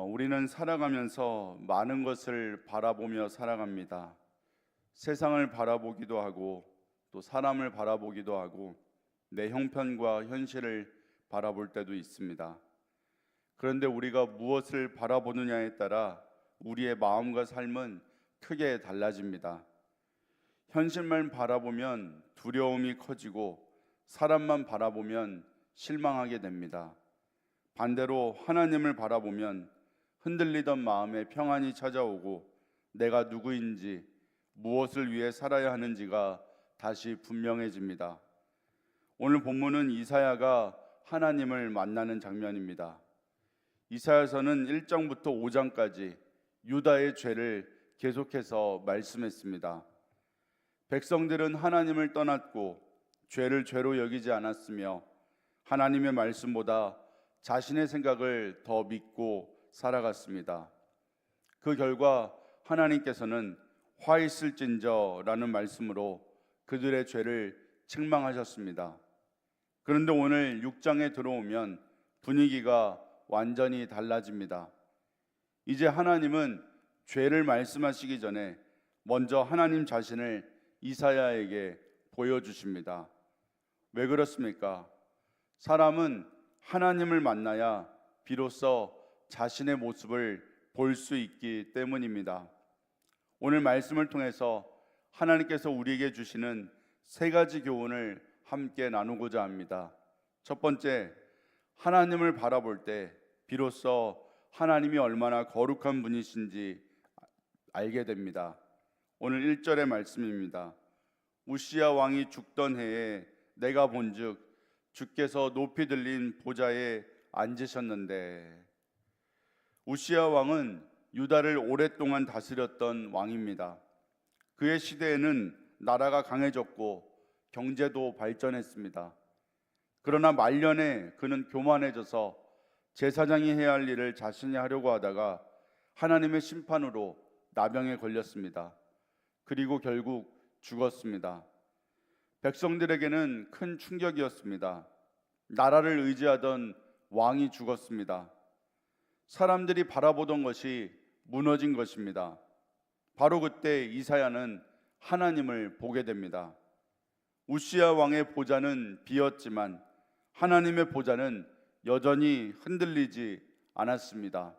우리는 살아가면서 많은 것을 바라보며 살아갑니다. 세상을 바라보기도 하고 또 사람을 바라보기도 하고 내 형편과 현실을 바라볼 때도 있습니다. 그런데 우리가 무엇을 바라보느냐에 따라 우리의 마음과 삶은 크게 달라집니다. 현실만 바라보면 두려움이 커지고 사람만 바라보면 실망하게 됩니다. 반대로 하나님을 바라보면 흔들리던 마음에 평안이 찾아오고 내가 누구인지 무엇을 위해 살아야 하는지가 다시 분명해집니다. 오늘 본문은 이사야가 하나님을 만나는 장면입니다. 이사야서는 1장부터 5장까지 유다의 죄를 계속해서 말씀했습니다. 백성들은 하나님을 떠났고 죄를 죄로 여기지 않았으며 하나님의 말씀보다 자신의 생각을 더 믿고 살아갔습니다. 그 결과 하나님께서는 화 있을진저라는 말씀으로 그들의 죄를 책망하셨습니다. 그런데 오늘 6장에 들어오면 분위기가 완전히 달라집니다. 이제 하나님은 죄를 말씀하시기 전에 먼저 하나님 자신을 이사야에게 보여주십니다. 왜 그렇습니까? 사람은 하나님을 만나야 비로소 자신의 모습을 볼 수 있기 때문입니다. 오늘 말씀을 통해서 하나님께서 우리에게 주시는 세 가지 교훈을 함께 나누고자 합니다. 첫 번째, 하나님을 바라볼 때 비로소 하나님이 얼마나 거룩한 분이신지 알게 됩니다. 오늘 1절의 말씀입니다. 우시야 왕이 죽던 해에 내가 본즉 주께서 높이 들린 보좌에 앉으셨는데. 우시야 왕은 유다를 오랫동안 다스렸던 왕입니다. 그의 시대에는 나라가 강해졌고 경제도 발전했습니다. 그러나 말년에 그는 교만해져서 제사장이 해야 할 일을 자신이 하려고 하다가 하나님의 심판으로 나병에 걸렸습니다. 그리고 결국 죽었습니다. 백성들에게는 큰 충격이었습니다. 나라를 의지하던 왕이 죽었습니다. 사람들이 바라보던 것이 무너진 것입니다. 바로 그때 이사야는 하나님을 보게 됩니다. 우시야 왕의 보좌는 비었지만 하나님의 보좌는 여전히 흔들리지 않았습니다.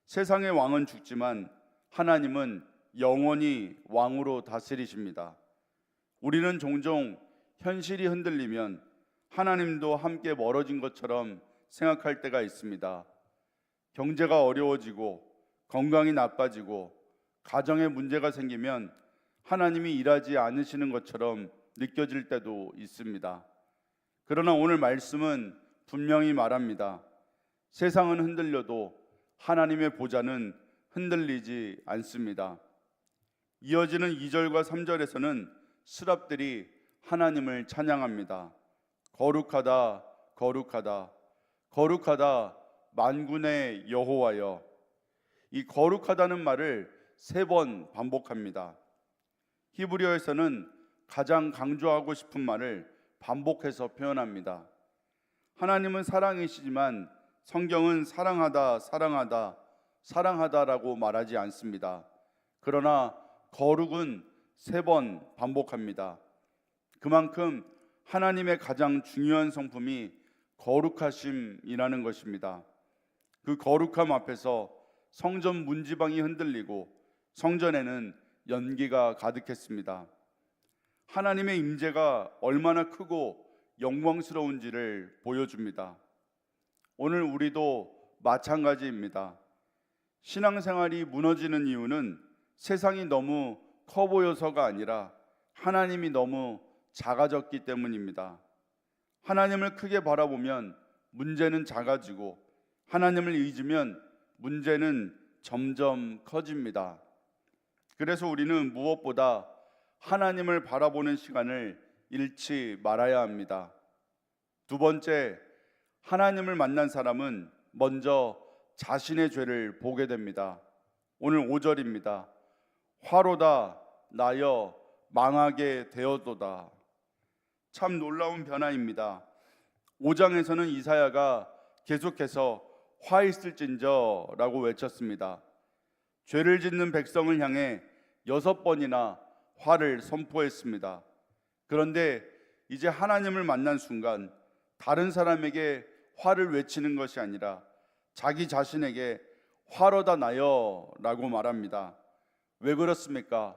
세상의 왕은 죽지만 하나님은 영원히 왕으로 다스리십니다. 우리는 종종 현실이 흔들리면 하나님도 함께 멀어진 것처럼 생각할 때가 있습니다. 경제가 어려워지고 건강이 나빠지고 가정에 문제가 생기면 하나님이 일하지 않으시는 것처럼 느껴질 때도 있습니다. 그러나 오늘 말씀은 분명히 말합니다. 세상은 흔들려도 하나님의 보좌는 흔들리지 않습니다. 이어지는 2절과 3절에서는 스랍들이 하나님을 찬양합니다. 거룩하다, 거룩하다, 거룩하다 만군의 여호와여. 이 거룩하다는 말을 3번 반복합니다. 히브리어에서는 가장 강조하고 싶은 말을 반복해서 표현합니다. 하나님은 사랑이시지만 성경은 사랑하다, 사랑하다, 사랑하다라고 말하지 않습니다. 그러나 거룩은 3번 반복합니다. 그만큼 하나님의 가장 중요한 성품이 거룩하심이라는 것입니다. 그 거룩함 앞에서 성전 문지방이 흔들리고 성전에는 연기가 가득했습니다. 하나님의 임재가 얼마나 크고 영광스러운지를 보여줍니다. 오늘 우리도 마찬가지입니다. 신앙생활이 무너지는 이유는 세상이 너무 커 보여서가 아니라 하나님이 너무 작아졌기 때문입니다. 하나님을 크게 바라보면 문제는 작아지고 하나님을 잊으면 문제는 점점 커집니다. 그래서 우리는 무엇보다 하나님을 바라보는 시간을 잃지 말아야 합니다. 두 번째, 하나님을 만난 사람은 먼저 자신의 죄를 보게 됩니다. 오늘 5절입니다. 화로다 나여 망하게 되었도다. 참 놀라운 변화입니다. 5장에서는 이사야가 계속해서 화 있을진저라고 외쳤습니다. 죄를 짓는 백성을 향해 6번이나 화를 선포했습니다. 그런데 이제 하나님을 만난 순간 다른 사람에게 화를 외치는 것이 아니라 자기 자신에게 화로다 나여 라고 말합니다. 왜 그렇습니까?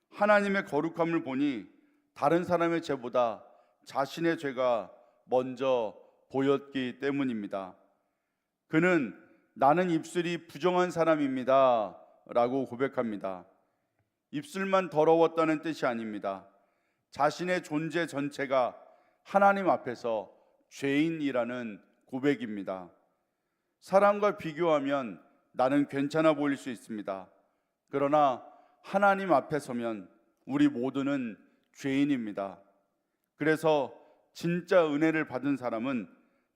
하나님의 거룩함을 보니 다른 사람의 죄보다 자신의 죄가 먼저 보였기 때문입니다. 그는 나는 입술이 부정한 사람입니다 라고 고백합니다. 입술만 더러웠다는 뜻이 아닙니다. 자신의 존재 전체가 하나님 앞에서 죄인이라는 고백입니다. 사람과 비교하면 나는 괜찮아 보일 수 있습니다. 그러나 하나님 앞에 서면 우리 모두는 죄인입니다. 그래서 진짜 은혜를 받은 사람은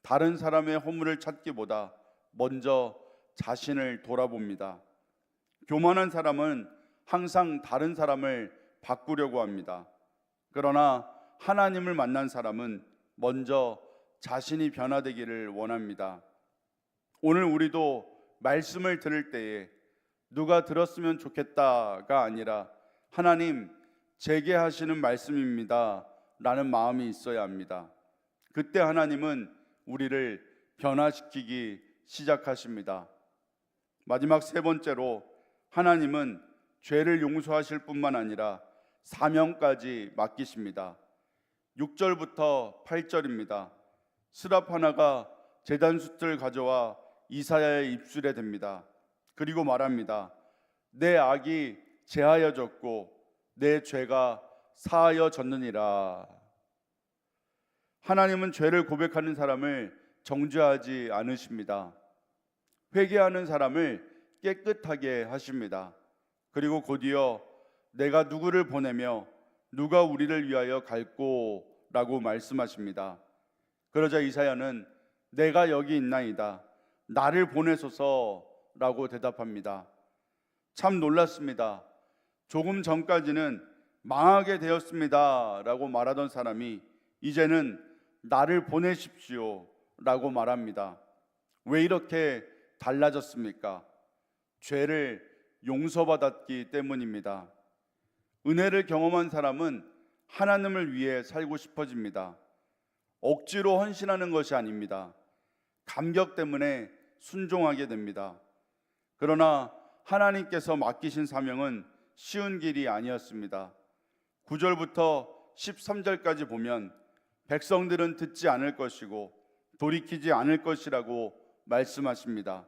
다른 사람의 허물을 찾기보다 먼저 자신을 돌아봅니다. 교만한 사람은 항상 다른 사람을 바꾸려고 합니다. 그러나 하나님을 만난 사람은 먼저 자신이 변화되기를 원합니다. 오늘 우리도 말씀을 들을 때에 누가 들었으면 좋겠다가 아니라 하나님 제게 하시는 말씀입니다 라는 마음이 있어야 합니다. 그때 하나님은 우리를 변화시키기 시작하십니다. 마지막 세 번째로 하나님은 죄를 용서하실 뿐만 아니라 사명까지 맡기십니다. 6절부터 8절입니다. 스랍 하나가 제단 숯을 가져와 이사야의 입술에 댑니다. 그리고 말합니다. 내 악이 제하여졌고 내 죄가 사하여졌느니라. 하나님은 죄를 고백하는 사람을 정죄하지 않으십니다. 회개하는 사람을 깨끗하게 하십니다. 그리고 곧이어 내가 누구를 보내며 누가 우리를 위하여 갈꼬 라고 말씀하십니다. 그러자 이사야는 내가 여기 있나이다 나를 보내소서 라고 대답합니다. 참 놀랐습니다. 조금 전까지는 망하게 되었습니다 라고 말하던 사람이 이제는 나를 보내십시오 라고 말합니다. 왜 이렇게 달라졌습니까? 죄를 용서받았기 때문입니다. 은혜를 경험한 사람은 하나님을 위해 살고 싶어집니다. 억지로 헌신하는 것이 아닙니다. 감격 때문에 순종하게 됩니다. 그러나 하나님께서 맡기신 사명은 쉬운 길이 아니었습니다. 9절부터 13절까지 보면 백성들은 듣지 않을 것이고 돌이키지 않을 것이라고 말씀하십니다.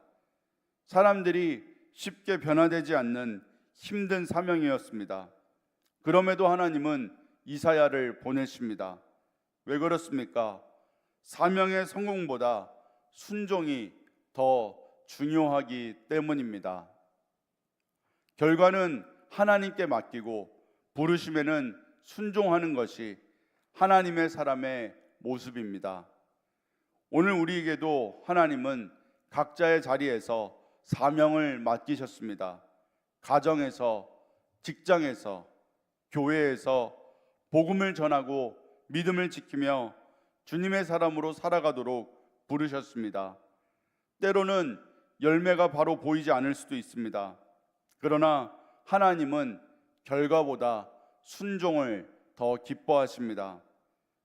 사람들이 쉽게 변화되지 않는 힘든 사명이었습니다. 그럼에도 하나님은 이사야를 보내십니다. 왜 그렇습니까? 사명의 성공보다 순종이 더 중요하기 때문입니다. 결과는 하나님께 맡기고 부르심에는 순종하는 것이 하나님의 사람의 모습입니다. 오늘 우리에게도 하나님은 각자의 자리에서 사명을 맡기셨습니다. 가정에서, 직장에서, 교회에서 복음을 전하고 믿음을 지키며 주님의 사람으로 살아가도록 부르셨습니다. 때로는 열매가 바로 보이지 않을 수도 있습니다. 그러나 하나님은 결과보다 순종을 더 기뻐하십니다.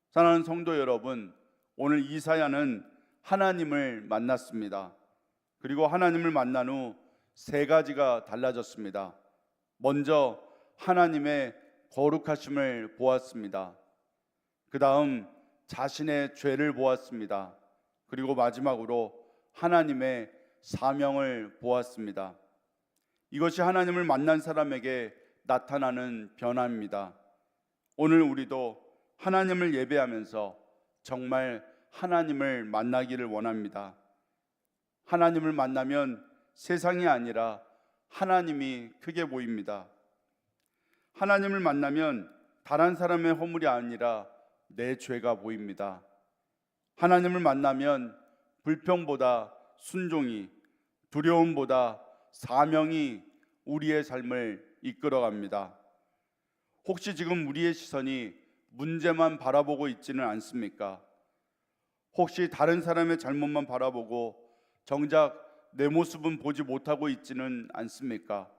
사랑하는 성도 여러분, 오늘 이사야는 하나님을 만났습니다. 그리고 하나님을 만난 후 세 가지가 달라졌습니다. 먼저 하나님의 거룩하심을 보았습니다. 그 다음 자신의 죄를 보았습니다. 그리고 마지막으로 하나님의 사명을 보았습니다. 이것이 하나님을 만난 사람에게 나타나는 변화입니다. 오늘 우리도 하나님을 예배하면서 정말 하나님을 만나기를 원합니다. 하나님을 만나면 세상이 아니라 하나님이 크게 보입니다. 하나님을 만나면 다른 사람의 허물이 아니라 내 죄가 보입니다. 하나님을 만나면 불평보다 순종이, 두려움보다 사명이 우리의 삶을 이끌어갑니다. 혹시 지금 우리의 시선이 문제만 바라보고 있지는 않습니까? 혹시 다른 사람의 잘못만 바라보고 정작 내 모습은 보지 못하고 있지는 않습니까?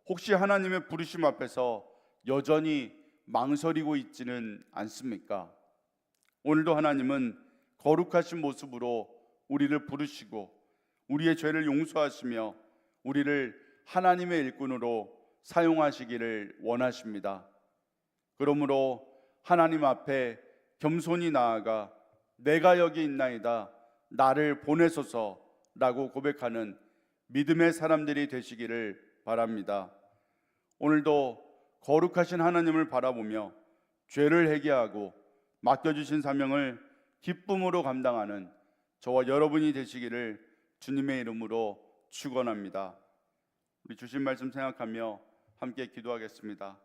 혹시 하나님의 부르심 앞에서 여전히 망설이고 있지는 않습니까? 오늘도 하나님은 거룩하신 모습으로 우리를 부르시고 우리의 죄를 용서하시며 우리를 하나님의 일꾼으로 사용하시기를 원하십니다. 그러므로 하나님 앞에 겸손히 나아가 내가 여기 있나이다, 나를 보내소서라고 고백하는 믿음의 사람들이 되시기를 바랍니다. 오늘도 거룩하신 하나님을 바라보며 죄를 회개하고 맡겨주신 사명을 기쁨으로 감당하는 저와 여러분이 되시기를 주님의 이름으로 축원합니다. 우리 주신 말씀 생각하며 함께 기도하겠습니다.